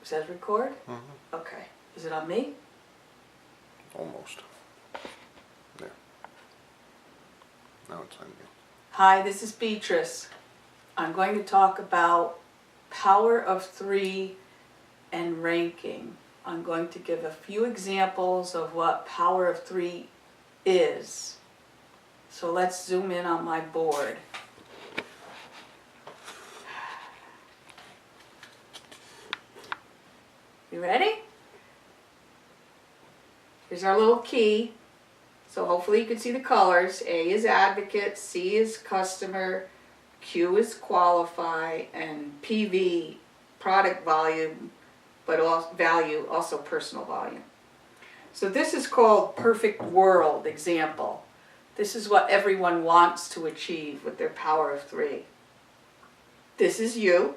says record? Mm-hmm. Okay. Is it on me? Almost. There. Now it's on you. Hi, this is Beatrice. I'm going to talk about power of three and ranking. I'm going to give a few examples of what power of three is. So let's zoom in on my board. You ready? Here's our little key. So hopefully you can see the colors. A is advocate, C is customer, Q is qualify, and PV, product volume, but also value, also personal volume. So this is called perfect world example. This is what everyone wants to achieve with their power of three. This is you.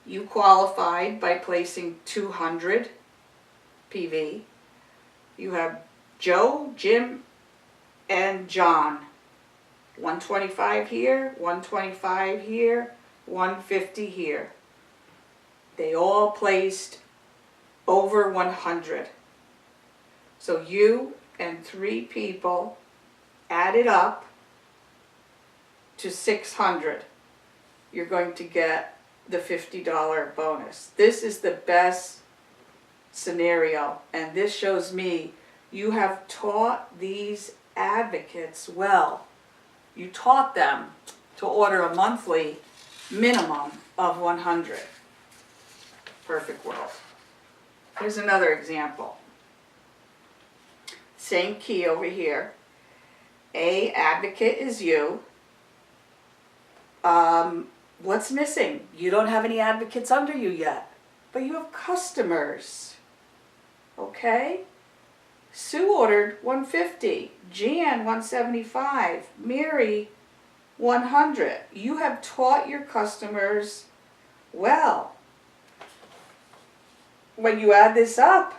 You qualified by placing 200 PV. You have Joe, Jim, and John. 125 here, 125 here, 150 here. They all placed over 100. So you and three people added up to 600. You're going to get the $50 bonus. This is the best scenario, and this shows me you have taught these advocates well. You taught them to order a monthly minimum of 100. Perfect world. Here's another example. Same key over here. A, advocate is you. What's missing? You don't have any advocates under you yet, but you have customers. Okay? Sue ordered 150, Jan 175, Mary 100. You have taught your customers well. When you add this up,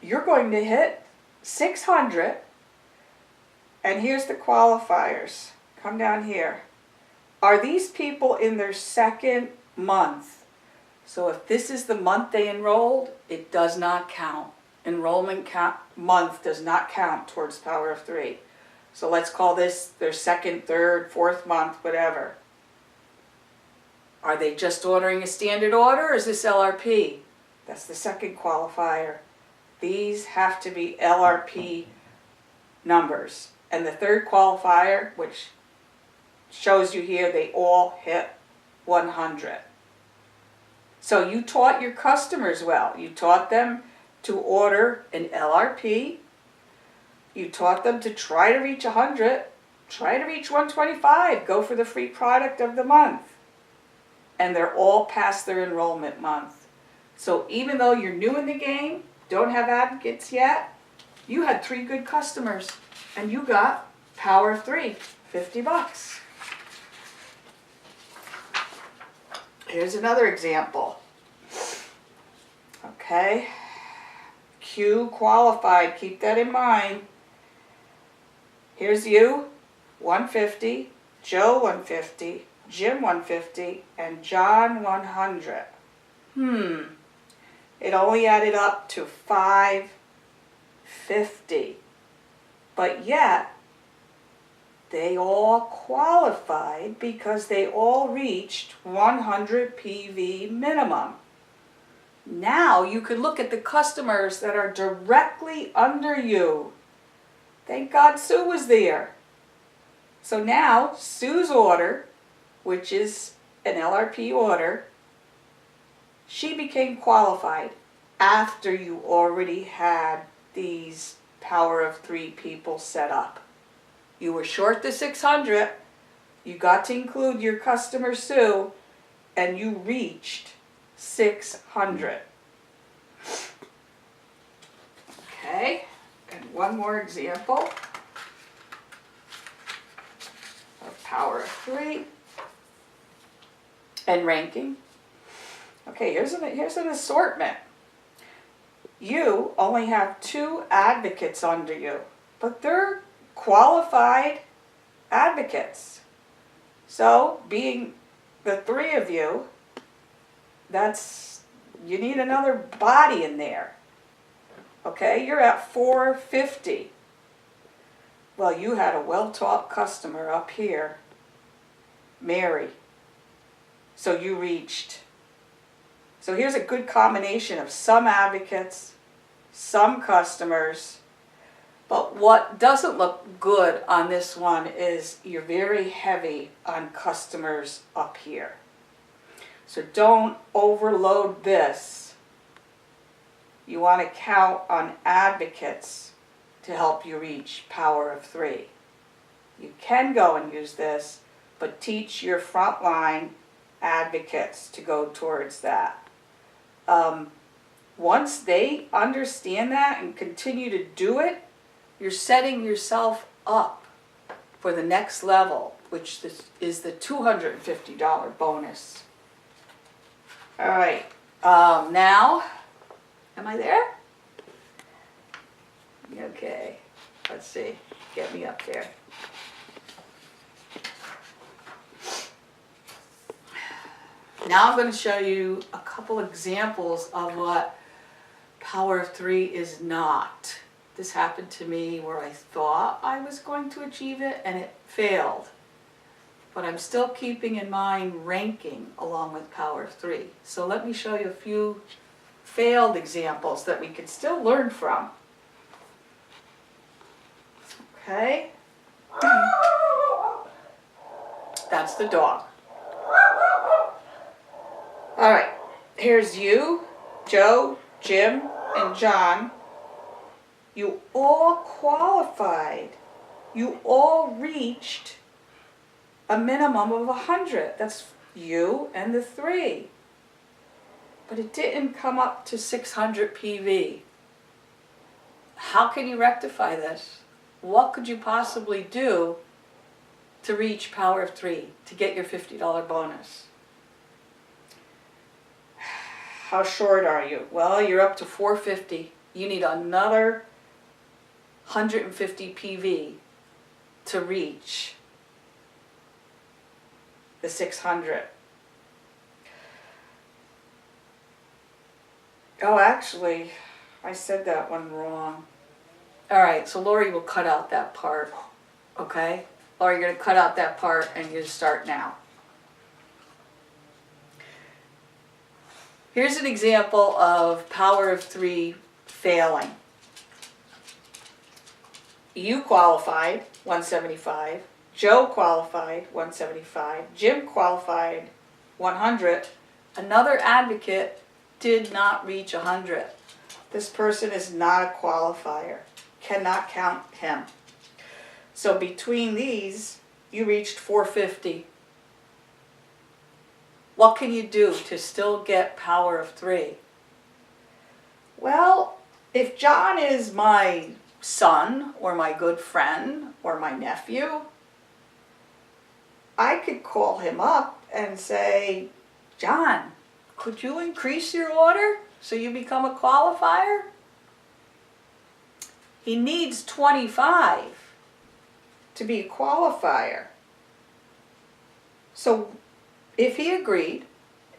you're going to hit 600. And here's the qualifiers. Come down here. Are these people in their second month? So if this is the month they enrolled, it does not count. Enrollment month does not count towards power of three. So let's call this their second, third, fourth month, whatever. Are they just ordering a standard order, or is this LRP? That's the second qualifier. These have to be LRP numbers. And the third qualifier, which shows you here, they all hit 100. So you taught your customers well. You taught them to order an LRP. You taught them to try to reach 100, try to reach 125, go for the free product of the month. And they're all past their enrollment month. So even though you're new in the game, don't have advocates yet, you had 3 good customers and you got power of 3, $50. Here's another example. Okay. Q qualified, keep that in mind. Here's you, 150, Joe 150, Jim 150, and John 100. It only added up to 550. But yet, they all qualified because they all reached 100 PV minimum. Now you could look at the customers that are directly under you. Thank God Sue was there. So now Sue's order, which is an LRP order, she became qualified after you already had these power of 3 people set up. You were short the 600, you got to include your customer Sue, and you reached 600. Okay, and one more example of power of 3 and ranking. Okay, here's an assortment. You only have 2 advocates under you, but they're qualified advocates. So, being the 3 of you, that's you need another body in there. Okay, you're at 450. Well, you had a well-taught customer up here, Mary. So you reached. So here's a good combination of some advocates, some customers, but what doesn't look good on this one is you're very heavy on customers up here. So don't overload this. You want to count on advocates to help you reach power of 3. You can go and use this, but teach your frontline advocates to go towards that. Once they understand that and continue to do it, you're setting yourself up for the next level, which is the $250 bonus. All right, now, am I there? Okay, let's see, get me up there. Now I'm going to show you a couple examples of what Power of 3 is not. This happened to me where I thought I was going to achieve it and it failed. But I'm still keeping in mind ranking along with Power of 3. So let me show you a few failed examples that we can still learn from. Okay? That's the dog. All right, here's you, Joe, Jim, and John. You all qualified. You all reached a minimum of 100. That's you and the 3. But it didn't come up to 600 PV. How can you rectify this? What could you possibly do to reach Power of 3, to get your $50 bonus? How short are you? Well, you're up to 450. You need another 150 PV to reach the 600. Oh, actually, I said that one wrong. All right, so Lori will cut out that part, okay? Lori, you're going to cut out that part and you start now. Here's an example of Power of 3 failing. You qualified, 175. Joe qualified, 175. Jim qualified, 100. Another advocate did not reach 100. This person is not a qualifier. Cannot count him. So between these, you reached 450. What can you do to still get Power of 3? Well, if John is my son or my good friend or my nephew, I could call him up and say, John, could you increase your order so you become a qualifier? He needs 25 to be a qualifier. So if he agreed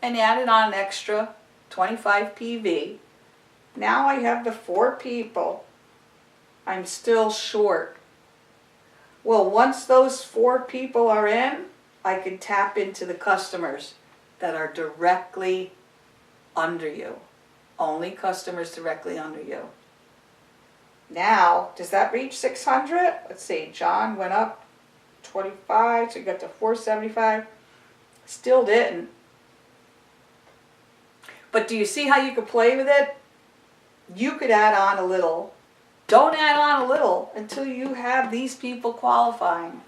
and added on an extra 25 PV, now I have the 4 people. I'm still short. Well, once those 4 people are in, I can tap into the customers that are directly under you. Only customers directly under you. Now, does that reach 600? Let's see, John went up 25, so you got to 475. Still didn't. But do you see how you could play with it? You could add on a little. Don't add on a little until you have these people qualifying.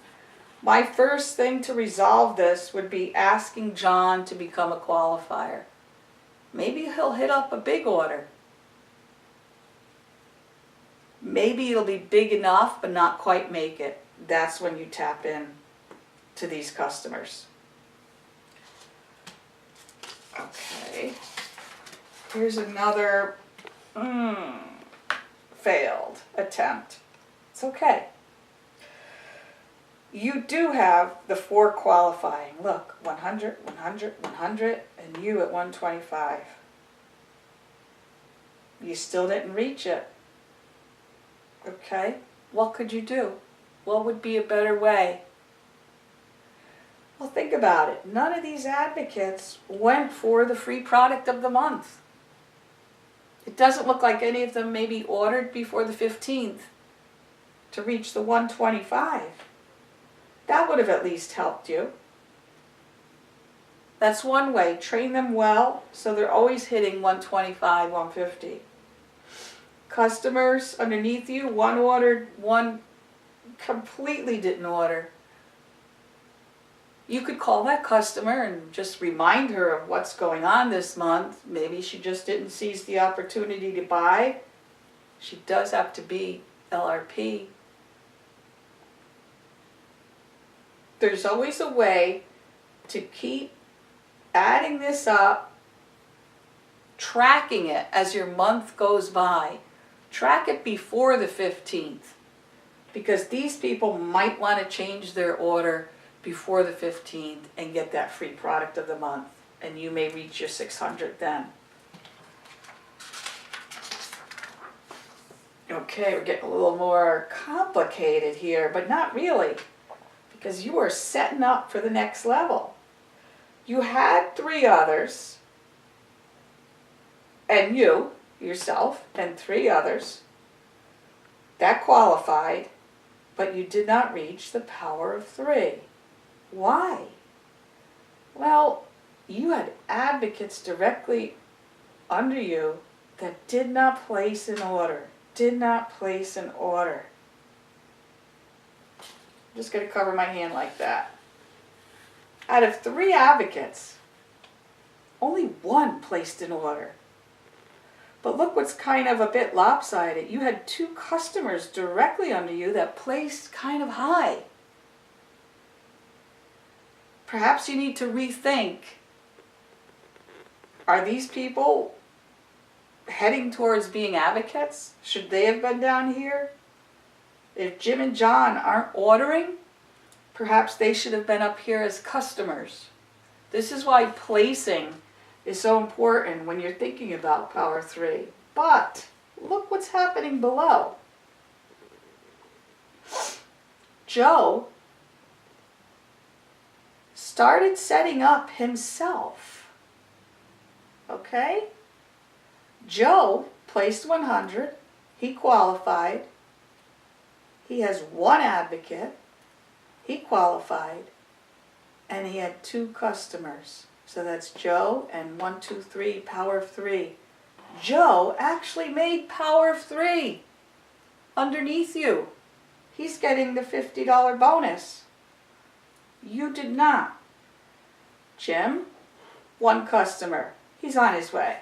My first thing to resolve this would be asking John to become a qualifier. Maybe he'll hit up a big order. Maybe it'll be big enough but not quite make it. That's when you tap in to these customers. Okay. Here's another failed attempt. It's okay. You do have the 4 qualifying. Look, 100, 100, 100, and you at 125. You still didn't reach it. Okay, what could you do? What would be a better way? Well, think about it. None of these advocates went for the free product of the month. It doesn't look like any of them maybe ordered before the 15th to reach the 125. That would have at least helped you. That's one way. Train them well so they're always hitting 125, 150. Customers underneath you, one ordered, one completely didn't order. You could call that customer and just remind her of what's going on this month. Maybe she just didn't seize the opportunity to buy. She does have to be LRP. There's always a way to keep adding this up, tracking it as your month goes by. Track it before the 15th, because these people might want to change their order before the 15th and get that free product of the month, and you may reach your 600 then. Okay, we're getting a little more complicated here, but not really, because you are setting up for the next level. You had 3 others, and you, yourself, and 3 others that qualified, but you did not reach the power of 3. Why? Well, you had advocates directly under you that did not place an order. Did not place an order. I'm just going to cover my hand like that. Out of 3 advocates, only 1 placed an order. But look what's kind of a bit lopsided. You had 2 customers directly under you that placed kind of high. Perhaps you need to rethink. Are these people heading towards being advocates? Should they have been down here? If Jim and John aren't ordering, perhaps they should have been up here as customers. This is why placing is so important when you're thinking about Power 3. But look what's happening below. Joe started setting up himself. Okay? Joe placed 100. He qualified. He has 1 advocate. He qualified. And he had 2 customers. So that's Joe and 1, 2, 3, power of 3. Joe actually made power of 3 underneath you. He's getting the $50 bonus. You did not. Jim, 1 customer. He's on his way.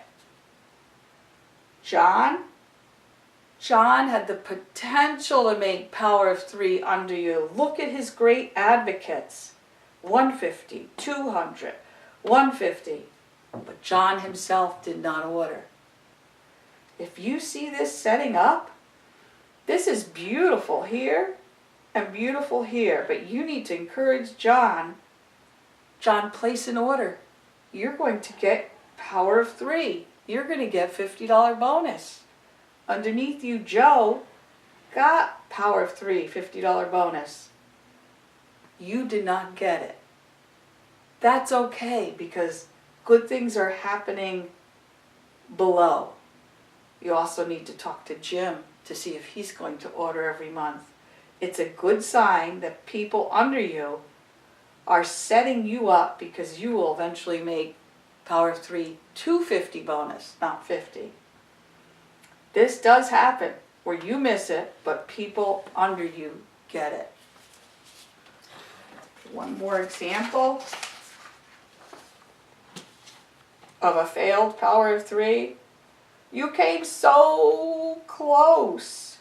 John had the potential to make power of 3 under you. Look at his great advocates. 150, 200, 150. But John himself did not order. If you see this setting up, this is beautiful here and beautiful here, but you need to encourage John. John, place an order. You're going to get power of 3. You're going to get $50 bonus. Underneath you, Joe got power of 3, $50 bonus. You did not get it. That's okay, because good things are happening below. You also need to talk to Jim to see if he's going to order every month. It's a good sign that people under you are setting you up, because you will eventually make power of 3 250 bonus, not 50. This does happen where you miss it, but people under you get it. One more example of a failed power of 3. You came so close.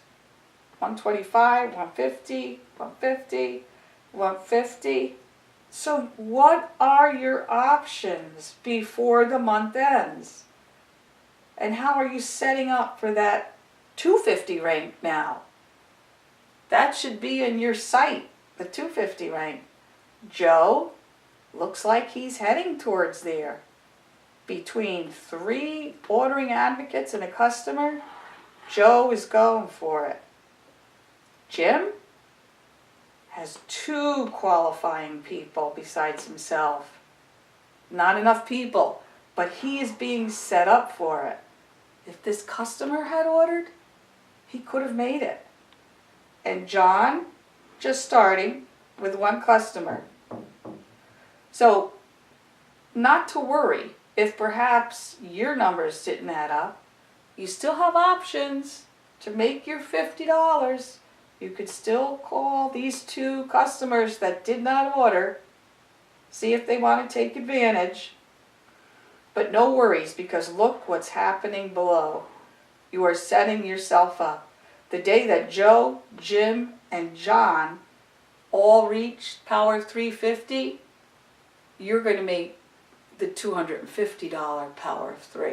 125, 150, 150, 150. So what are your options before the month ends? And how are you setting up for that 250 rank now? That should be in your sight, the 250 rank. Joe looks like he's heading towards there. between 3 ordering advocates and a customer, Joe is going for it. Jim has 2 qualifying people besides himself. Not enough people, but he is being set up for it. If this customer had ordered, he could have made it. And John, just starting with 1 customer. So, not to worry if perhaps your numbers didn't add up. You still have options to make your $50. You could still call these 2 customers that did not order, see if they want to take advantage. But no worries, because look what's happening below. You are setting yourself up. The day that Joe, Jim, and John all reach Power 350, you're going to make the $250 Power of 3.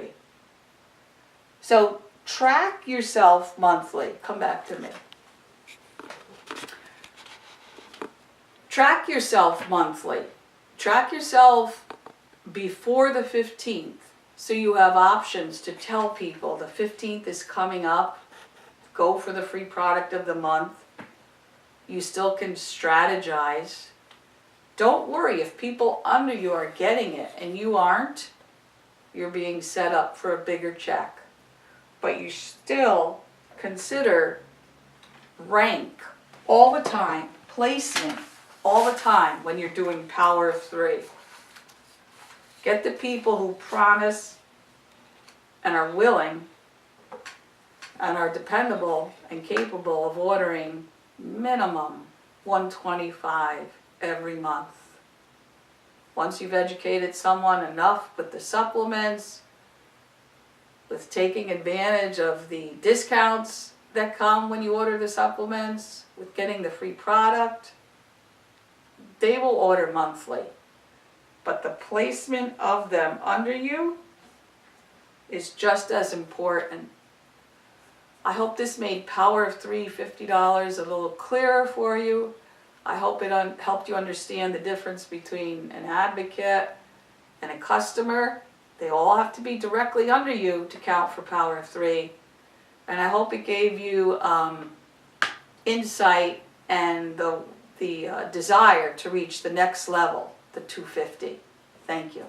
So track yourself monthly. Come back to me. Track yourself monthly. Track yourself before the 15th, so you have options to tell people the 15th is coming up. Go for the free product of the month. You still can strategize. Don't worry if people under you are getting it and you aren't. You're being set up for a bigger check. But you still consider rank all the time, placement all the time when you're doing Power of 3. Get the people who promise and are willing and are dependable and capable of ordering minimum 125 every month. Once you've educated someone enough with the supplements, with taking advantage of the discounts that come when you order the supplements, with getting the free product, they will order monthly. But the placement of them under you is just as important. I hope this made Power of 3 $50 a little clearer for you. I hope it helped you understand the difference between an advocate and a customer. They all have to be directly under you to count for Power of 3. And I hope it gave you insight and the desire to reach the next level, the 250. Thank you.